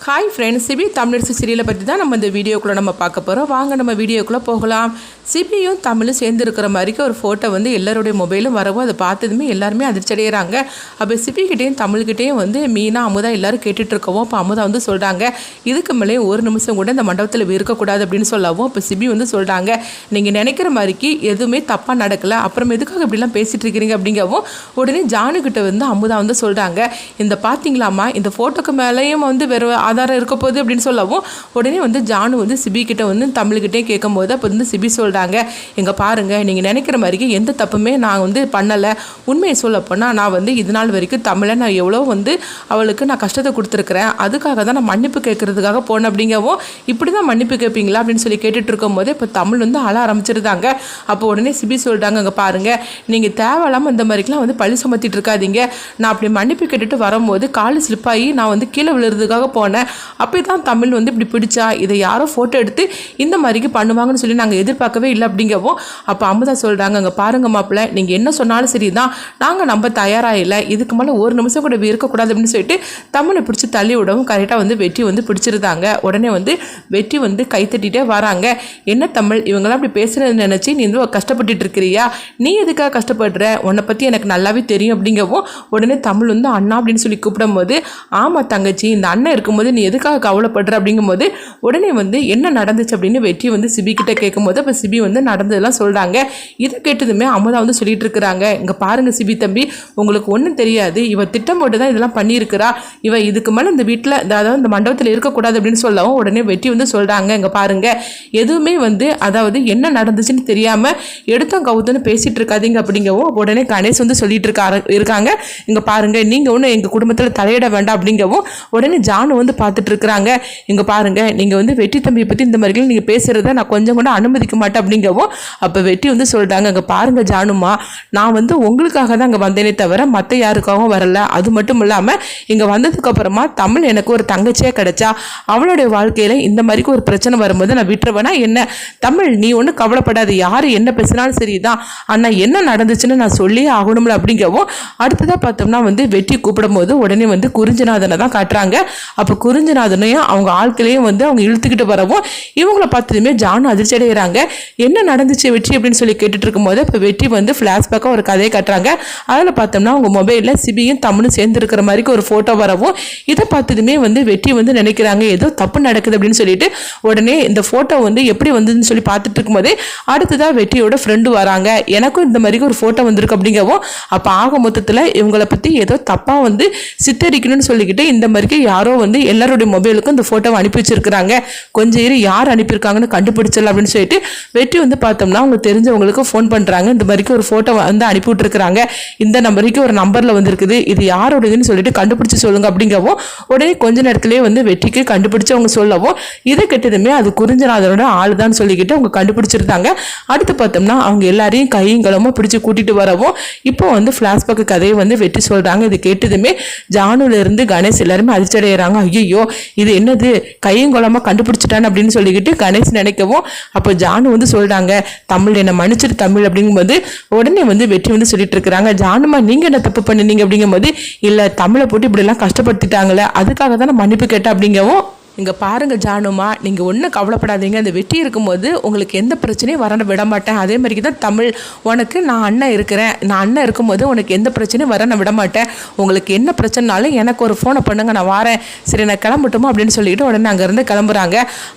Hi friends, CP Tamilarasi சீரியலை பற்றி தான் நம்ம இந்த வீடியோக்குள்ளே நம்ம பார்க்க போகிறோம். வாங்க நம்ம வீடியோக்குள்ளே போகலாம். சிபியும் தமிழும் சேர்ந்து இருக்கிற மாதிரிக்கு ஒரு ஃபோட்டோ வந்து எல்லாருடைய மொபைலும் வரவும் அதை பார்த்ததுமே எல்லாருமே அதிர்ச்சி அடைகிறாங்க. அப்போ சிபிக்கிட்டேயும் தமிழ்கிட்டேயும் வந்து மீனா அமுதா எல்லோரும் கேட்டுட்ருக்கவும் அப்போ அமுதா வந்து சொல்கிறாங்க, இதுக்கு மேலே ஒரு நிமிஷம் கூட இந்த மண்டபத்தில் இருக்கக்கூடாது அப்படின்னு சொல்லவும் இப்போ சிபி வந்து சொல்கிறாங்க, நீங்கள் நினைக்கிற மாதிரிக்கு எதுவுமே தப்பாக நடக்கலை, அப்புறம் எதுக்காக இப்படிலாம் பேசிகிட்டு இருக்கிறீங்க அப்படிங்கவும் உடனே ஜானுக்கிட்ட வந்து அமுதா வந்து சொல்கிறாங்க, இந்த பார்த்தீங்களாம்மா இந்த ஃபோட்டோக்கு மேலேயும் வந்து வேறு ஆதாரம் இருக்க போகுது அப்படின்னு சொல்லவும் உடனே வந்து ஜானு வந்து சிபி கிட்ட வந்து தமிழ்கிட்டே கேட்கும் போது அப்போ வந்து சிபி சொல்கிறாங்க, எங்கே பாருங்கள் நீங்கள் நினைக்கிற மாதிரிக்கு எந்த தப்புமே நான் வந்து பண்ணலை, உண்மையை சொல்லப்போனால் நான் வந்து இது நாள் வரைக்கும் தமிழை நான் எவ்வளோ வந்து அவளுக்கு நான் கஷ்டத்தை கொடுத்துருக்குறேன், அதுக்காக தான் நான் மன்னிப்பு கேட்கறதுக்காக போனேன் அப்படிங்கவும் இப்படி தான் மன்னிப்பு கேட்பீங்களா அப்படின்னு சொல்லி கேட்டுட்டு இருக்கும் போது இப்போ தமிழ் வந்து அழ ஆரம்பிச்சிருந்தாங்க. அப்போ உடனே சிபி சொல்லிட்டாங்க, அங்கே பாருங்கள் நீங்கள் தேவையில்லாமல் இந்த மாதிரிக்கெலாம் வந்து பழி சுமத்திட்டு இருக்காதீங்க, நான் அப்படி மன்னிப்பு கேட்டுட்டு வரும்போது காலு ஸ்லிப்பாகி நான் வந்து கீழே விழுறதுக்காக போனேன், அப்படி தான் தமிழ் வந்து இப்படி பிடிச்சா இதை யாரோ ஃபோட்டோ எடுத்து இந்த மாதிரிக்கு பண்ணுவாங்கன்னு சொல்லி நாங்கள் எதிர்பார்க்கவே இல்லை அப்படிங்கவும் அப்போ அமுதா சொல்கிறாங்க, அங்கே பாருங்க மாப்பிள்ள நீங்கள் என்ன சொன்னாலும் சரி தான், நாங்கள் நம்ப தயாராக இல்லை, இதுக்கு மேலே ஒரு நிமிஷம் கூட இருக்கக்கூடாது அப்படின்னு சொல்லிட்டு தமிழை பிடிச்சி தள்ளி விடவும் கரெக்டாக வந்து வெற்றி வந்து பிடிச்சிருந்தாங்க. உடனே வந்து வெற்றி வந்து கைத்தட்டிகிட்டே வராங்க, என்ன தமிழ் இவங்களாம் அப்படி பேசுகிறது நினச்சி நீ வந்து கஷ்டப்பட்டுட்டு இருக்கிறியா, நீ எதுக்காக கஷ்டப்படுற, உன்னை பற்றி எனக்கு நல்லாவே தெரியும் அப்படிங்கவும் உடனே தமிழ் வந்து அண்ணா அப்படின்னு சொல்லி கூப்பிடும் போது, ஆமாம் தங்கச்சி இந்த அண்ணன் இருக்கும்போது நீ எதுக்காக கவலைப்படுற அப்படிங்கும்போது உடனே வந்து என்ன நடந்துச்சு அப்படின்னு வெற்றி வந்து சிபி கிட்ட கேட்கும்போது அப்போ சிபி வந்து நடந்ததெல்லாம் சொல்கிறாங்க. இதை கேட்டதுமே அமுதா வந்து சொல்லிட்டு இருக்கிறாங்க, இங்கே பாருங்கள் சிபி தம்பி உங்களுக்கு ஒன்றும் தெரியாது, இவ திட்டம் போட்டு தான் இதெல்லாம் பண்ணியிருக்கிறா, இவ இதுக்கு மேலே இந்த வீட்டில் அதாவது இந்த மண்டபத்தில் இருக்கக்கூடாது அப்படின்னு சொல்லவும் உடனே வெற்றி வந்து சொல்கிறாங்க, இங்கே பாருங்கள் எதுவுமே வந்து அதாவது என்ன நடந்துச்சுன்னு தெரியாமல் எடுத்தோம் கவுத்துன்னு பேசிகிட்டு இருக்காதீங்க அப்படிங்கவும் உடனே கணேஷ் வந்து சொல்லிட்டு இருக்காங்க, இங்கே பாருங்கள் நீங்கள் ஒன்று எங்கள் குடும்பத்தில் தலையிட வேண்டாம் அப்படிங்கவும் உடனே ஜானு வந்து பார்த்துட்டு இருக்கிறாங்க, இங்கே பாருங்கள் நீங்கள் வந்து வெற்றி தம்பியை பற்றி இந்த மாதிரிலாம் நீங்கள் பேசுகிறத நான் கொஞ்சம் கூட அனுமதிக்க மாட்டேன் அப்படிங்கவும் அப்போ வெற்றி வந்து சொல்கிறாங்க, அங்கே பாருங்கள் ஜானுமா நான் வந்து உங்களுக்காக தான் அங்கே வந்தேனே தவிர மற்ற யாருக்காகவும் வரல, அது மட்டும் இல்லாமல் இங்கே வந்ததுக்கப்புறமா தமிழ் எனக்கு ஒரு தங்கச்சியாக கிடைச்சா அவளுடைய வாழ்க்கையில் இந்த மாதிரிக்கு ஒரு பிரச்சனை வரும்போது நான் விட்டுருவேனா என்ன, தமிழ் நீ ஒன்றும் கவலைப்படாது, யார் என்ன பேசினாலும் சரி தான், ஆனால் என்ன நடந்துச்சுன்னு நான் சொல்லியே ஆகணும்ல அப்படிங்கவும் அடுத்ததாக பார்த்தோம்னா வந்து வெற்றி கூப்பிடும் போது உடனே வந்து குறிஞ்சிநாதனை தான் காட்டுறாங்க. அப்போ குறிஞ்சிநாதனையும் அவங்க ஆட்களையும் வந்து அவங்க இழுத்துக்கிட்டு வரவும் இவங்கள பார்த்ததுமே ஜானு அதிர்ச்சி அடைகிறாங்க, என்ன நடந்துச்சு வெற்றி அப்படின்னு சொல்லி கேட்டுட்டு இருக்கும்போது இப்போ வெற்றி வந்து ஃப்ளாஷ்பேக்காக ஒரு கதையை காட்டுறாங்க. அதில் பார்த்தோம்னா அவங்க மொபைலில் சிபியும் தமிழும் சேர்ந்து இருக்கிற மாதிரிக்கு ஒரு ஃபோட்டோ வரவும் இதை பார்த்ததுமே வந்து வெற்றி வந்து நினைக்கிறாங்க ஏதோ தப்பு நடக்குது அப்படின்னு சொல்லிட்டு உடனே இந்த ஃபோட்டோ வந்து எப்படி வந்ததுன்னு சொல்லி பார்த்துட்டு இருக்கும்போதே அடுத்ததாக வெற்றியோட ஃப்ரெண்டு வராங்க, எனக்கும் இந்த மாதிரி ஒரு ஃபோட்டோ வந்திருக்கு அப்படிங்கவும் அப்போ ஆக மொத்தத்தில் இவங்களை பற்றி ஏதோ தப்பாக வந்து சித்தரிக்கணும்னு சொல்லிக்கிட்டு இந்த மாதிரிக்கு யாரோ வந்து எல்லாருடைய மொபைலுக்கும் இந்த ஃபோட்டோவை அனுப்பி வச்சிருக்கிறாங்க, கொஞ்சம் யார் அனுப்பியிருக்காங்கன்னு கண்டுபிடிச்சல அப்படின்னு சொல்லிட்டு வெற்றி வந்து பார்த்தோம்னா அவங்க தெரிஞ்சவங்களுக்கு ஃபோன் பண்ணுறாங்க, இந்த மாதிரிக்கு ஒரு ஃபோட்டோ வந்து அனுப்பி விட்டுருக்குறாங்க, இந்த நம்பருக்கு ஒரு நம்பரில் வந்துருக்குது, இது யாரோடதுன்னு சொல்லிட்டு கண்டுபிடிச்சி சொல்லுங்க அப்படிங்கவும் உடனே கொஞ்ச நேரத்திலே வந்து வெற்றிக்கு கண்டுபிடிச்சு அவங்க சொல்லவும் இதை கெட்டதுமே அது குறிஞ்சநாதனோட ஆள் தான் சொல்லிக்கிட்டு அவங்க கண்டுபிடிச்சிருந்தாங்க. அடுத்து பார்த்தோம்னா அவங்க எல்லாரையும் கையும் களமும் பிடிச்சி கூட்டிகிட்டு வரவும் இப்போ வந்து ஃப்ளாஷ்பேக் கதையை வந்து வெற்றி சொல்கிறாங்க. இது கேட்டதுமே ஜானுலேருந்து கணேஷ் எல்லாருமே அதிர்ச்சி அடைகிறாங்க, ஐயோ இது என்னது கையும் குளமாக கண்டுபிடிச்சிட்டான்னு அப்படின்னு சொல்லிக்கிட்டு கணேஷ் நினைக்கவும் அப்போ ஜானு வந்து சொல்கிறாங்க, தமிழ் என்னை மன்னிச்சிட்டு தமிழ் அப்படிங்கும்போது உடனே வந்து வெற்றி வந்து சொல்லிட்டு இருக்கிறாங்க, ஜானுமா நீங்கள் என்ன தப்பு பண்ணினீங்க அப்படிங்கும்போது இல்லை தமிழை போட்டு இப்படிலாம் கஷ்டப்படுத்திட்டாங்களே அதுக்காக தான் நான் மன்னிப்பு கேட்டேன் அப்படிங்கவும் இங்கே பாருங்கள் ஜானுமா நீங்கள் ஒன்றும் கவலைப்படாதீங்க, அந்த வெற்றி இருக்கும்போது உங்களுக்கு எந்த பிரச்சனையும் வர விட மாட்டேன், அதே மாதிரிக்கு தான் தமிழ் உனக்கு நான் அண்ணன் இருக்கிறேன், நான் அண்ணன் இருக்கும்போது உனக்கு எந்த பிரச்சனையும் வர நான் விட மாட்டேன், உங்களுக்கு என்ன பிரச்சனைனாலும் எனக்கு ஒரு ஃபோனை பண்ணுங்க நான் வரேன், சரி நான் கிளம்பட்டுமா அப்படின்னு சொல்லிட்டு உடனே அங்கேருந்து கிளம்புறாங்க.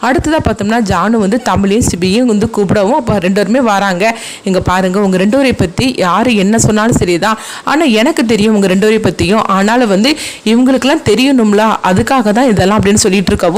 அடுத்ததாக பார்த்தோம்னா ஜானு வந்து தமிழையும் சிபியும் வந்து கூப்பிடவும் அப்போ ரெண்டு பேருமே வராங்க, இங்கே பாருங்கள் உங்கள் ரெண்டு பேரை பற்றி யார் என்ன சொன்னாலும் சரி தான், ஆனால் எனக்கு தெரியும் உங்கள் ரெண்டு பேரை பற்றியும், ஆனாலும் வந்து இவங்களுக்கெல்லாம் தெரியணும்ல அதுக்காக தான் இதெல்லாம் அப்படின்னு சொல்லிட்டு இருக்கோம்.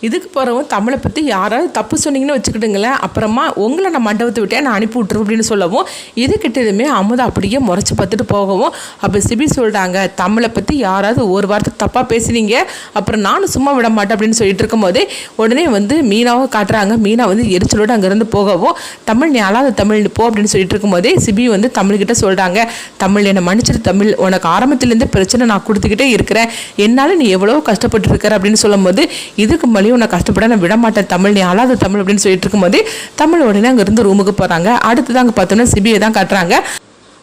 இதுக்கு போகிறவும் தமிழை பற்றி யாராவது தப்பு சொன்னீங்கன்னு வச்சுக்கிட்டுங்களேன், அப்புறமா உங்களை நான் மண்டபத்தை விட்டே நான் அனுப்பி விட்டுருவோம் அப்படின்னு சொல்லவும் இது கிட்டதுமே அமுதா அப்படியே முறைச்சி பார்த்துட்டு போகவும் அப்போ சிபி சொல்லிட்டாங்க, தமிழை பற்றி யாராவது ஒரு வார்த்தை தப்பாக பேசுனீங்க அப்புறம் நானும் சும்மா விட மாட்டேன் அப்படின்னு சொல்லிட்டு இருக்கும்போதே உடனே வந்து மீனாவை காட்டுறாங்க, மீனா வந்து எரிச்சலோடு அங்கேருந்து போகவும் தமிழ் நீ அழாத தமிழ் போ அப்படின்னு சொல்லிட்டு இருக்கும்போதே சிபி வந்து தமிழ்கிட்ட சொல்கிறாங்க, தமிழ் என்னை மன்னிச்சிட்டு தமிழ் உனக்கு ஆரம்பத்துலேருந்து பிரச்சனை நான் கொடுத்துக்கிட்டே இருக்கிறேன், என்னால் நீ எவ்வளோ கஷ்டப்பட்டு இருக்கிற அப்படின்னு சொல்லும்போது இதுக்கு மொழி உன்னை கஷ்டப்பட நான் விட மாட்டேன் தமிழ் நீ அழாத தமிழ் அப்படின்னு சொல்லிட்டு இருக்கும்போது தமிழ் உடனே அங்கேருந்து ரூமுக்கு போகிறாங்க. அடுத்தது அங்கே பார்த்தோம்னா சிபியை தான் காட்டுறாங்க.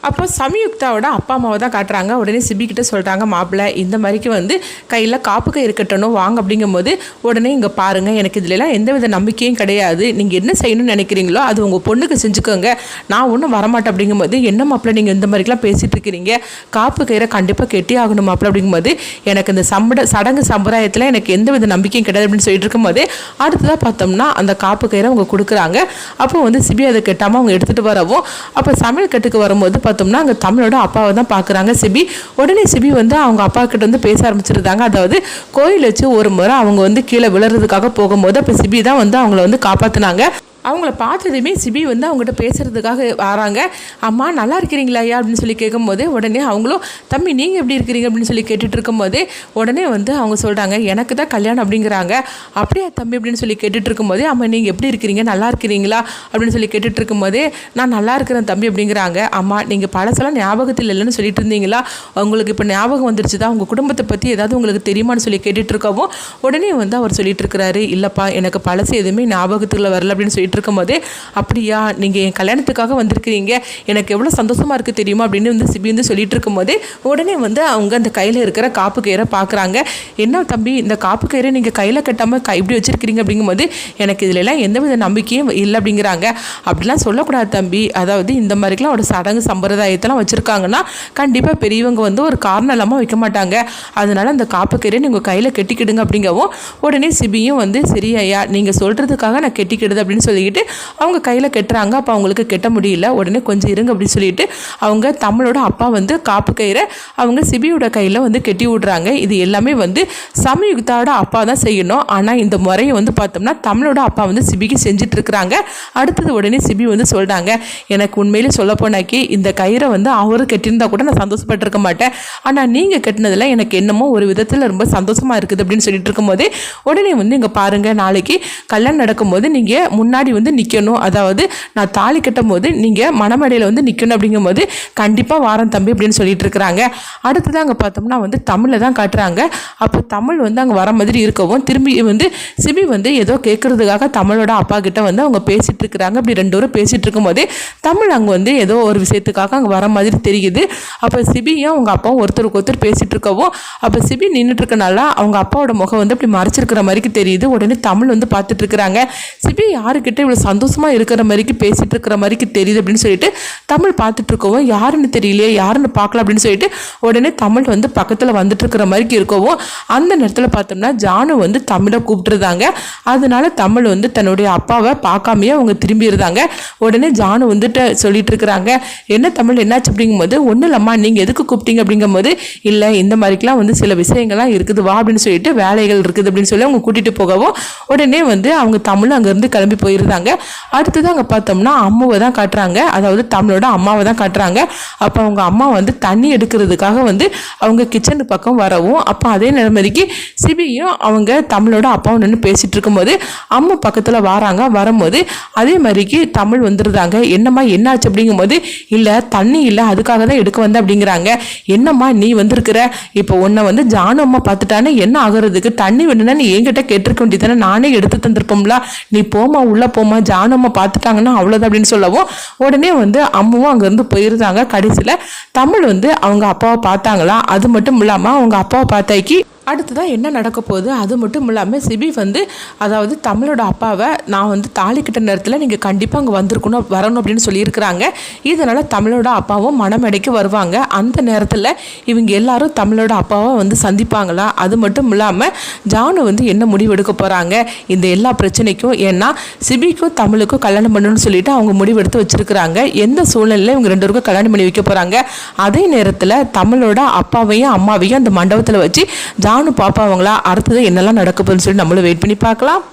அப்போ சம்யுக்தாவோட அப்பா அம்மாவை தான் காட்டுறாங்க. உடனே சிபி கிட்ட சொல்கிறாங்க, மாப்பிள்ளை இந்த மாதிரிக்கு வந்து கையில் காப்பு கயிறு கட்டணும் வாங்க அப்படிங்கும்போது, உடனே இங்கே பாருங்கள், எனக்கு இதிலலாம் எந்தவித நம்பிக்கையும் கிடையாது, நீங்கள் என்ன செய்யணும்னு நினைக்கிறீங்களோ அது உங்கள் பொண்ணுக்கு செஞ்சுக்கோங்க, நான் ஒன்றும் வரமாட்டேன் அப்படிங்கும்போது, என்ன மாப்பிள்ளை நீங்கள் இந்த மாதிரிலாம் பேசிகிட்டு இருக்கிறீங்க, காப்பு கயிறை கண்டிப்பாக கெட்டி ஆகணும் மாப்பிள்ளை அப்படிங்கும்போது, எனக்கு இந்த சடங்கு சம்பிரதாயத்தில் எனக்கு எந்தவித நம்பிக்கையும் கிடையாது அப்படின்னு சொல்லிட்டு இருக்கும்போது, அடுத்ததாக பார்த்தோம்னா அந்த காப்பு கயிறை அவங்க கொடுக்குறாங்க. அப்போ வந்து சிபி அதை கெட்டாமல் அவங்க எடுத்துகிட்டு வரவும், அப்போ சமையல் கட்டுக்கு வரும்போது பார்த்தோம்னா அங்கே தமிழோட அப்பாவை தான் பார்க்குறாங்க சிபி. உடனே சிபி வந்து அவங்க அப்பா கிட்ட வந்து பேச ஆரம்பிச்சிருந்தாங்க. அதாவது கோயில் வச்சு ஒரு முறை அவங்க வந்து கீழே விழுறதுக்காக போகும்போது அப்போ சிபி தான் வந்து அவங்கள வந்து காப்பாற்றினாங்க. அவங்கள பார்த்ததுமே சிபி வந்து அவங்ககிட்ட பேசுகிறதுக்காக வராங்க. அம்மா நல்லா இருக்கிறீங்களா ஐயா அப்படின்னு சொல்லி கேட்கும்போது, உடனே அவங்களும் தம்பி நீங்கள் எப்படி இருக்கிறீங்க அப்படின்னு சொல்லி கேட்டுட்டு இருக்கும்போதே உடனே வந்து அவங்க சொல்கிறாங்க, எனக்கு தான் கல்யாணம் அப்படிங்கிறாங்க. அப்படியே தம்பி அப்படின்னு சொல்லி கேட்டுட்டு இருக்கும்போதே, அம்மா நீங்கள் எப்படி இருக்கிறீங்க நல்லா இருக்கிறீங்களா அப்படின்னு சொல்லி கேட்டுட்டு இருக்கும்போதே, நான் நல்லா இருக்கிறேன் தம்பி அப்படிங்கிறாங்க. அம்மா நீங்கள் பழசெல்லாம் ஞாபகத்தில் இல்லைன்னு சொல்லிட்டு இருந்தீங்களா, உங்களுக்கு இப்போ ஞாபகம் வந்துருச்சு தான், உங்கள் குடும்பத்தை பற்றி ஏதாவது உங்களுக்கு தெரியுமான்னு சொல்லி கேட்டுட்டு இருக்கவும், உடனே வந்து அவர் சொல்லிட்டு இருக்கிறாரு, இல்லைப்பா எனக்கு பழசு எதுவுமே ஞாபகத்தில் வரல அப்படின்னு சொல்லிட்டு இருக்கும்போது, அப்படியா நீங்கள் என் கல்யாணத்துக்காக வந்திருக்கிறீங்க, எனக்கு எவ்வளோ சந்தோஷமாக இருக்குது தெரியுமா அப்படின்னு வந்து சிபி வந்து சொல்லிட்டு இருக்கும்போது, உடனே வந்து அவங்க அந்த கையில் இருக்கிற காப்பு கயிறை பார்க்குறாங்க. என்ன தம்பி இந்த காப்பு கயிறை நீங்கள் கையில் கட்டாமல் இப்படி வச்சுருக்கிறீங்க அப்படிங்கும்போது, எனக்கு இதிலெல்லாம் எந்தவித நம்பிக்கையும் இல்லை அப்படிங்கிறாங்க. அப்படிலாம் சொல்லக்கூடாது தம்பி, அதாவது இந்த மாதிரிலாம் ஒரு சடங்கு சம்பிரதாயத்தெல்லாம் வச்சுருக்காங்கன்னா கண்டிப்பாக பெரியவங்க வந்து ஒரு காரணம் இல்லாமல் வைக்க மாட்டாங்க, அதனால அந்த காப்பு கயிறை நீங்கள் கையில் கெட்டிக்கிடுங்க அப்படிங்கவும், உடனே சிபியும் வந்து சரி ஐயா நீங்கள் சொல்கிறதுக்காக நான் கெட்டிக்கிடுது அப்படின்னு சொல்லிக்கிட்டு அவங்க கையில் கெட்டுறாங்க. அப்போ அவங்களுக்கு கெட்ட முடியல. உடனே கொஞ்சம் இருங்க அப்படின்னு சொல்லிட்டு அவங்க தமிழோட அப்பா வந்து காப்பு கயிறை அவங்க சிபியோட கையில் வந்து கெட்டி விடுறாங்க. இது எல்லாமே வந்து சம்யுக்தாவோட அப்பா தான் செய்யணும். ஆனால் இந்த முறையை வந்து பார்த்தோம்னா தமிழோட அப்பா வந்து சிபிக்கு செஞ்சுட்டு இருக்கிறாங்க. அடுத்தது உடனே சிபி வந்து சொல்கிறாங்க, எனக்கு உண்மையிலே சொல்ல போனாக்கி இந்த கயிறை வந்து அவரு கெட்டியிருந்தா கூட நான் சந்தோஷப்பட்டிருக்க மாட்டேன், ஆனால் நீங்கள் கெட்டினதில் எனக்கு என்னமோ ஒரு விதத்தில் ரொம்ப சந்தோஷமாக இருக்குது அப்படின்னு சொல்லிட்டு இருக்கும்போதே, உடனே வந்து இங்கே பாருங்கள், நாளைக்கு கல்யாணம் நடக்கும்போது நீங்கள் முன்னாடி வந்து நிற்கணும், அதாவது நான் தாலி கட்டும் போது நீங்கள் மணமேடையில் வந்து நிற்கணும் அப்படிங்கும்போது கண்டிப்பாக வாரம் தம்பி அப்படின்னு சொல்லிட்டு இருக்கிறாங்க. அடுத்ததான் அங்கே பார்த்தோம்னா வந்து தமிழில் தான் காட்டுறாங்க. அப்போ தமிழ் வந்து அங்கே வர மாதிரி இருக்கவும் திரும்பி வந்து சிபி வந்து ஏதோ கேட்கறதுக்காக தமிழோட அப்பா கிட்ட வந்து அவங்க பேசிட்டு இருக்கிறாங்க. அப்படி ரெண்டு பேரும் பேசிட்டு இருக்கும்போதே தமிழ் அங்கே வந்து ஏதோ ஒரு விஷயத்துக்காக அங்கே வர மாதிரி தெரியுது. அப்போ சிபியும் அவங்க அப்பாவும் ஒருத்தருக்கு ஒருத்தர் பேசிட்டு இருக்கவும், அப்போ சிபி நின்றுட்டு இருக்கனால அவங்க அப்பாவோட முகம் வந்து அப்படி மறைச்சிருக்கிற மாதிரி தெரியுது. உடனே தமிழ் வந்து பார்த்துட்டு இருக்கிறாங்க, சிபி யாருக்கிட்ட இவ்வளோ சந்தோஷமாக இருக்கிற மாதிரிக்கு பேசிகிட்டு இருக்கிற மாதிரிக்கு தெரியுது அப்படின்னு சொல்லிட்டு தமிழ் பார்த்துட்டு இருக்கவும், யாருன்னு தெரியலையே யாருன்னு பார்க்கலாம் அப்படின்னு சொல்லிட்டு உடனே தமிழ் வந்து பக்கத்தில் வந்துட்டு இருக்கிற மாதிரிக்கு இருக்கவும், அந்த நேரத்தில் பார்த்தோம்னா ஜானு வந்து தமிழை கூப்பிட்டுருந்தாங்க. அதனால தமிழ் வந்து தன்னுடைய அப்பாவை பார்க்காமையே அவங்க திரும்பிடுறாங்க. உடனே ஜானு வந்துட்டு சொல்லிட்டு இருக்கிறாங்க, என்ன தமிழ் என்னாச்சு அப்படிங்கும்போது, ஒன்றும் இல்லம்மா நீங்கள் எதுக்கு கூப்பிட்டீங்க அப்படிங்கும்போது, இல்லை இந்த மாதிரிக்கெலாம் வந்து சில விஷயங்கள்லாம் இருக்குது வா அப்படின்னு சொல்லிட்டு வேலைகள் இருக்குது அப்படின்னு சொல்லி அவங்க கூட்டிகிட்டு போகவும், உடனே வந்து அவங்க தமிழ் அங்கேருந்து கிளம்பி போயிருந்தாங்க. அடுத்தது அங்கே பார்த்தோம்னா அம்மாவை தான் காட்டுறாங்க, அதாவது தமிழோட அம்மாவை தான் காட்டுறாங்க. அப்போ அவங்க அம்மா வந்து தண்ணி எடுக்கிறதுக்காக வந்து அவங்க கிச்சனு பக்கம் வரவும், அப்போ அதே நிலைமைக்கு சிபியும் அவங்க தமிழோட அப்பாவும் நின்று பேசிகிட்டு இருக்கும்போது அம்மா பக்கத்தில் வராங்க. வரும்போது அதே மாதிரிக்கு தமிழ் வந்துடுறாங்க. என்னம்மா என்னாச்சு அப்படிங்கும்போது, இல்லை தண்ணி இல்லை அதுக்காக தான் எடுக்க வந்தேன் அப்படிங்கிறாங்க. என்னம்மா நீ வந்திருக்கிற, இப்போ உன்னை வந்து ஜானு அம்மா பார்த்துட்டானே என்ன ஆகுறதுக்கு, தண்ணி வேணும்னா நீ என்கிட்ட கேட்டிருக்க வேண்டியதானே, நானே எடுத்து தந்திருப்போம்ல, நீ போமா உள்ளே போமா, ஜானு அம்மா பார்த்துட்டாங்கன்னா அவ்வளோதான் அப்படின்னு சொல்லவும், உடனே வந்து அம்மாவும் அங்கேருந்து போயிருந்தாங்க. கடைசியில் தமிழ் வந்து அவங்க அப்பாவை பார்த்தாங்களா, அது மட்டும் இல்லாமல் அவங்க அப்பாவை பார்த்தாக்கி அடுத்ததான் என்ன நடக்க போகுது, அது மட்டும் இல்லாமல் சிபி வந்து அதாவது தமிழோட அப்பாவை நான் வந்து தாலி கட்ட நேரத்தில் நீங்கள் கண்டிப்பாக அங்கே வரணும் அப்படின்னு சொல்லியிருக்கிறாங்க. இதனால் தமிழோட அப்பாவும் மணமேடைக்கு வருவாங்க. அந்த நேரத்தில் இவங்க எல்லாரும் தமிழோட அப்பாவை வந்து சந்திப்பாங்களா, அது மட்டும் இல்லாமல் ஜானு வந்து என்ன முடிவு எடுக்க போகிறாங்க இந்த எல்லா பிரச்சனைக்கும், ஏன்னா சிபிக்கும் தமிழுக்கும் கல்யாணம் பண்ணணும்னு சொல்லிட்டு அவங்க முடிவெடுத்து வச்சுருக்கிறாங்க. எந்த சூழ்நிலையில் இவங்க ரெண்டு பேருக்கும் கல்யாணம் பண்ணி வைக்க போகிறாங்க, அதே நேரத்தில் தமிழோட அப்பாவையும் அம்மாவையும் அந்த மண்டபத்தில் வச்சு ஜானு பாப்பாவங்களா, அடுத்தது என்னெல்லாம் நடக்க போகுதுன்னு சொல்லி நம்மளும் வெயிட் பண்ணி பார்க்கலாம்.